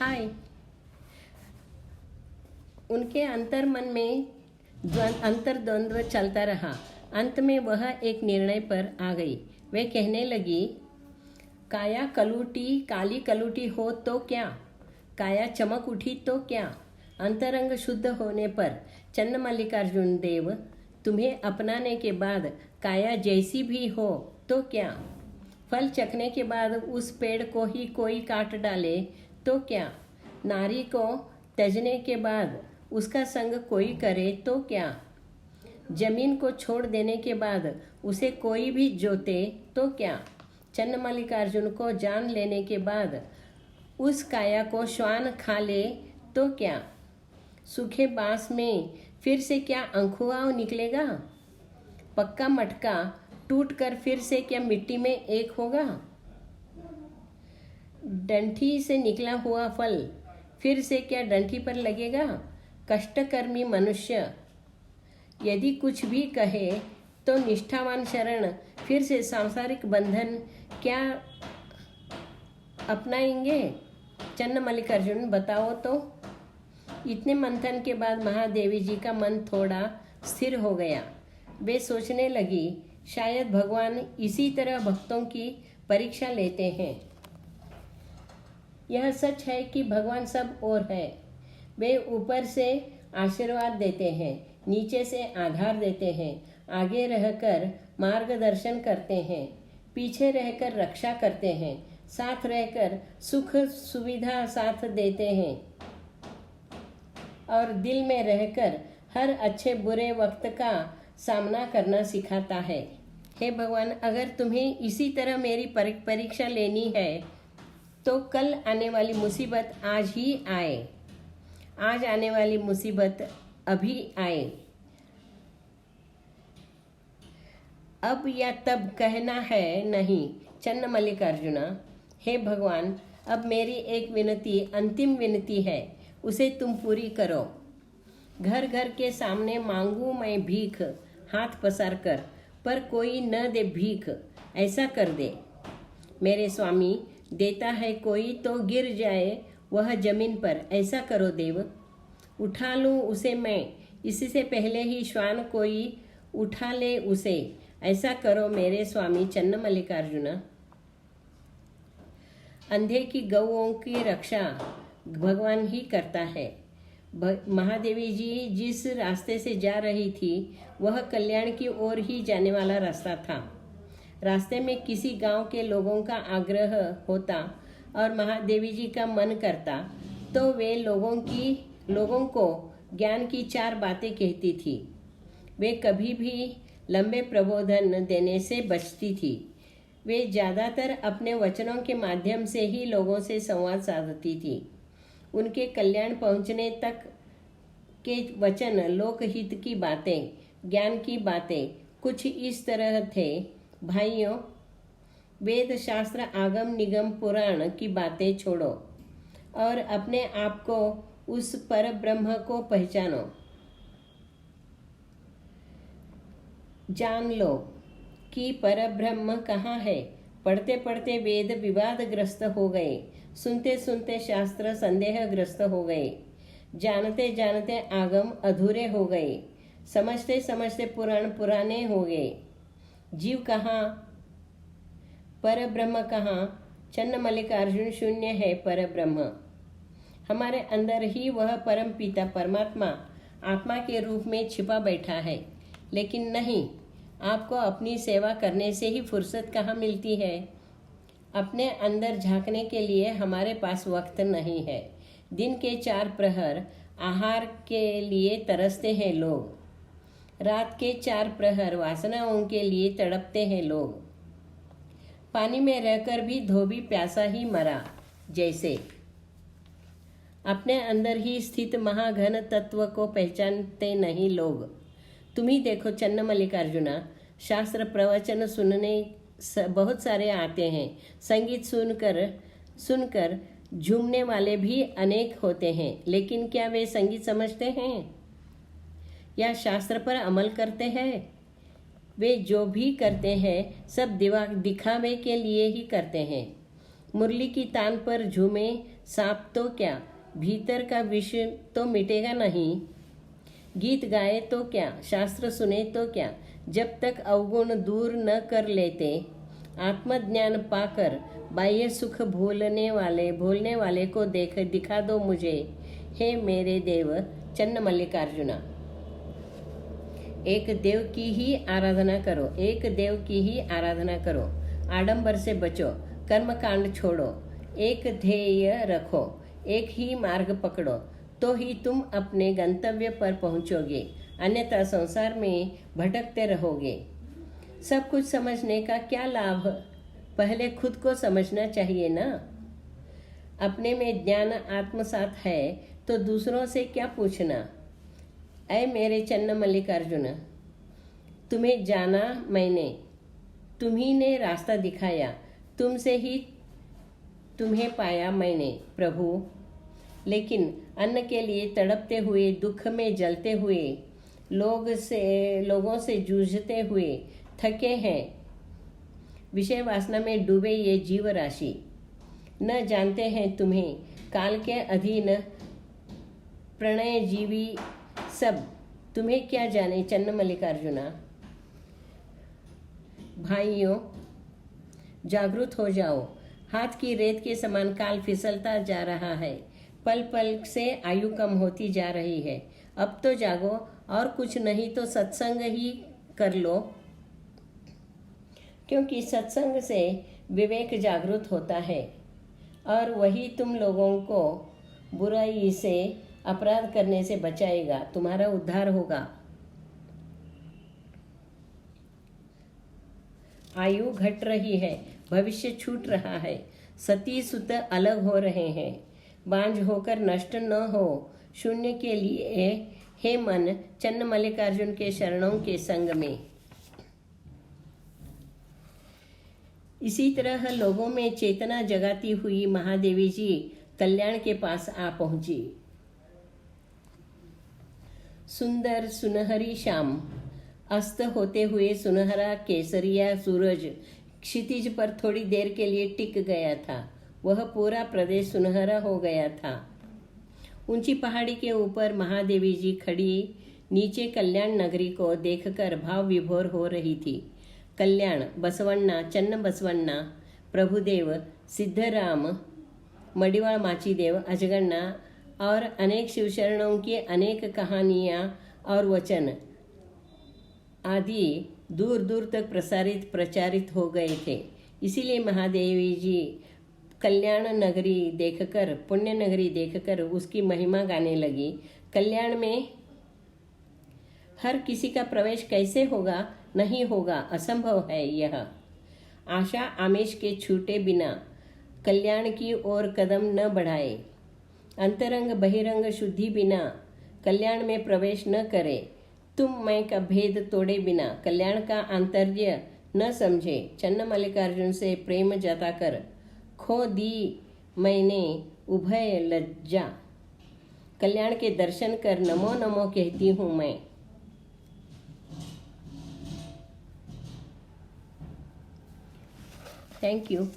हाय। उनके अंतर मन में अंतर्द्वंद्व चलता रहा। अंत में वह एक निर्णय पर आ गई। वे कहने लगी, काया कलूटी काली कलूटी हो तो क्या, काया चमक उठी तो क्या। अंतरंग शुद्ध होने पर चन्नमल्लिकार्जुन देव तुम्हें अपनाने के बाद काया जैसी भी हो तो क्या। फल चखने के बाद उस पेड़ को ही कोई काट डाले तो क्या। नारी को त्यजने के बाद उसका संग कोई करे तो क्या। जमीन को छोड़ देने के बाद उसे कोई भी जोते तो क्या। चन्नमल्लिकार्जुन को जान लेने के बाद उस काया को श्वान खा ले तो क्या। सूखे बांस में फिर से क्या अंकुआ निकलेगा। पक्का मटका टूटकर फिर से क्या मिट्टी में एक होगा। डंठी से निकला हुआ फल फिर से क्या डंठी पर लगेगा। कष्टकर्मी मनुष्य यदि कुछ भी कहे तो निष्ठावान शरण फिर से सांसारिक बंधन क्या अपनाएंगे। चन्नमल्लिकार्जुन बताओ तो। इतने मंथन के बाद महादेवी जी का मन थोड़ा स्थिर हो गया। वे सोचने लगी, शायद भगवान इसी तरह भक्तों की परीक्षा लेते हैं। यह सच है कि भगवान सब ओर है। वे ऊपर से आशीर्वाद देते हैं, नीचे से आधार देते हैं, आगे रहकर मार्गदर्शन करते हैं, पीछे रहकर रक्षा करते हैं, साथ रहकर सुख सुविधा साथ देते हैं और दिल में रहकर हर अच्छे बुरे वक्त का सामना करना सिखाता है। हे भगवान, अगर तुम्हें इसी तरह मेरी परीक्षा लेनी है तो कल आने वाली मुसीबत आज ही आए, आज आने वाली मुसीबत अभी आए। अब या तब कहना है नहीं। चन्नमल्लिकार्जुना, हे भगवान, अब मेरी एक विनती, अंतिम विनती है, उसे तुम पूरी करो। घर घर के सामने मांगू मैं भीख, हाथ पसार कर, पर कोई न दे भीख, ऐसा कर दे। मेरे स्वामी, देता है कोई तो गिर जाए वह जमीन पर, ऐसा करो देव। उठा लूँ उसे मैं, इससे पहले ही श्वान कोई उठा ले उसे, ऐसा करो मेरे स्वामी चन्नमल्लिकार्जुना। अंधे की गौओं की रक्षा भगवान ही करता है। महादेवी जी जिस रास्ते से जा रही थी वह कल्याण की ओर ही जाने वाला रास्ता था। रास्ते में किसी गांव के लोगों का आग्रह होता और महादेवी जी का मन करता तो वे लोगों को ज्ञान की 4 बातें कहती थी। वे कभी भी लंबे प्रबोधन देने से बचती थी। वे ज़्यादातर अपने वचनों के माध्यम से ही लोगों से संवाद साधती थी। उनके कल्याण पहुंचने तक के वचन, लोकहित की बातें, ज्ञान की बातें कुछ इस तरह थे। भाइयों, वेद शास्त्र आगम निगम पुराण की बातें छोड़ो और अपने आप को उस पर ब्रह्म को पहचानो। जान लो कि परब्रह्म कहाँ है। पढ़ते पढ़ते वेद विवादग्रस्त हो गए, सुनते सुनते शास्त्र संदेहग्रस्त हो गए, जानते जानते आगम अधूरे हो गए, समझते समझते पुराण पुराने हो गए। जीव कहाँ, परब्रह्म कहाँ। चन्नमल्लिकार्जुन शून्य है परब्रह्म। हमारे अंदर ही वह परम पिता परमात्मा आत्मा के रूप में छिपा बैठा है। लेकिन नहीं, आपको अपनी सेवा करने से ही फुर्सत कहाँ मिलती है। अपने अंदर झांकने के लिए हमारे पास वक्त नहीं है। दिन के 4 प्रहर आहार के लिए तरसते हैं लोग, रात के 4 प्रहर वासनाओं के लिए तड़पते हैं लोग। पानी में रहकर भी धोबी प्यासा ही मरा जैसे। अपने अंदर ही स्थित महाघन तत्व को पहचानते नहीं लोग। तुम ही देखो चन्नमल्लिकार्जुना, शास्त्र प्रवचन सुनने बहुत सारे आते हैं, संगीत सुनकर झूमने वाले भी अनेक होते हैं, लेकिन क्या वे संगीत समझते हैं या शास्त्र पर अमल करते हैं। वे जो भी करते हैं सब दिखावे के लिए ही करते हैं। मुरली की तान पर झूमे सांप तो क्या, भीतर का विष तो मिटेगा नहीं। गीत गाए तो क्या, शास्त्र सुने तो क्या, जब तक अवगुण दूर न कर लेते। आत्मज्ञान पाकर बाह्य सुख भूलने वाले को दिखा दो मुझे, हे मेरे देव चन्न मल्लिकार्जुना। एक देव की ही आराधना करो, एक देव की ही आराधना करो। आडंबर से बचो, कर्म कांड छोड़ो, एक ध्येय रखो, एक ही मार्ग पकड़ो, तो ही तुम अपने गंतव्य पर पहुंचोगे, अन्यथा संसार में भटकते रहोगे। सब कुछ समझने का क्या लाभ, पहले खुद को समझना चाहिए ना। अपने में ज्ञान आत्मसात है तो दूसरों से क्या पूछना। ऐ मेरे चन्न मल्लिकार्जुन, तुम्हें जाना मैंने, तुम्ही ने रास्ता दिखाया, तुमसे ही तुम्हें पाया मैंने प्रभु। लेकिन अन्न के लिए तड़पते हुए, दुख में जलते हुए, लोगों से जूझते हुए थके हैं विषय वासना में डूबे ये जीव राशि। न जानते हैं तुम्हें काल के अधीन प्रणय जीवी सब, तुम्हें क्या जाने चन्न मल्लिकार्जुना। भाइयों जागृत हो जाओ, हाथ की रेत के समान काल फिसलता जा रहा है, पल पल से आयु कम होती जा रही है। अब तो जागो, और कुछ नहीं तो सत्संग ही कर लो, क्योंकि सत्संग से विवेक जागृत होता है और वही तुम लोगों को बुराई से, अपराध करने से बचाएगा, तुम्हारा उद्धार होगा। आयु घट रही है, भविष्य छूट रहा है, सती सुत अलग हो रहे हैं, बांझ होकर नष्ट न हो। शून्य के लिए हे मन चन्न मल्लिकार्जुन के शरणों के संग में। इसी तरह लोगों में चेतना जगाती हुई महादेवी जी कल्याण के पास आ पहुंची। सुंदर सुनहरी शाम, अस्त होते हुए सुनहरा केसरिया सूरज क्षितिज पर थोड़ी देर के लिए टिक गया था। वह पूरा प्रदेश सुनहरा हो गया था। ऊंची पहाड़ी के ऊपर महादेवी जी खड़ी नीचे कल्याण नगरी को देखकर भाव विभोर हो रही थी। कल्याण, बसवण्णा, चन्न बसवण्णा, प्रभुदेव, सिद्धराम, मडिवाल माचीदेव, अजगन्ना और अनेक शिवशरणों की अनेक कहानियाँ और वचन आदि दूर दूर तक प्रचारित हो गए थे। इसीलिए महादेवी जी कल्याण नगरी देखकर, पुण्य नगरी देखकर उसकी महिमा गाने लगी। कल्याण में हर किसी का प्रवेश कैसे होगा, नहीं होगा, असंभव है यह। आशा आमिष के छूटे बिना कल्याण की ओर कदम न बढ़ाए, अंतरंग बहिरंग शुद्धि बिना कल्याण में प्रवेश न करे, तुम मैं का भेद तोड़े बिना कल्याण का आंतर्य न समझे, चन्न मल्लिकार्जुन से प्रेम जताकर खो दी मैंने उभय लज्जा। कल्याण के दर्शन कर नमो नमो कहती हूँ मैं। Thank you.